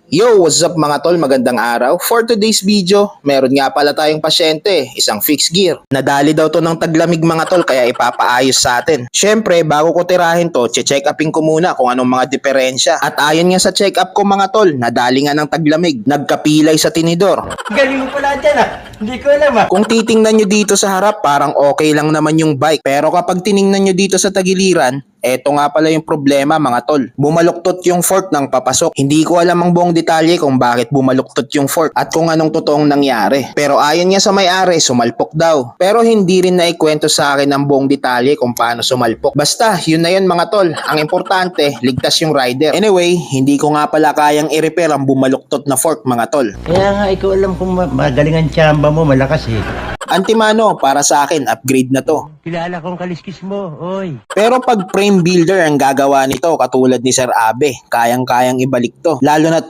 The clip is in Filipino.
Yo, what's up mga tol? Magandang araw. For today's video, meron nga pala tayong pasyente, isang fixed gear. Nadali daw to ng taglamig mga tol, kaya ipapaayos sa atin. Syempre, bago ko tirahin to, check upin ko muna kung anong mga diferensya. At ayon nga sa check up ko mga tol, nadali nga ng taglamig, nagkapilay sa tinidor. Galing mo pala dyan ah. Hindi ko alam ah. Kung titingnan nyo dito sa harap, parang okay lang naman yung bike. Pero kapag tiningnan nyo dito sa tagiliran, eto nga pala yung problema mga tol. Bumaluktot yung fork ng papasok. Hindi ko alam ang buong detalye kung bakit bumaluktot yung fork at kung anong totoong nangyari. Pero ayon niya sa may-ari, sumalpok daw. Pero hindi rin naikwento sa akin ang buong detalye kung paano sumalpok. Basta, yun na yun mga tol. Ang importante, ligtas yung rider. Anyway, hindi ko nga pala kayang i-repair ang bumaluktot na fork mga tol. Kaya nga ikaw alam kung magaling ang tsamba mo, malakas eh. Antimano, para sa akin, upgrade na to. Kilala kong kaliskis mo, oy. Pero pag frame builder ang gagawa nito katulad ni Sir Abe, kayang-kayang ibalik to. Lalo na't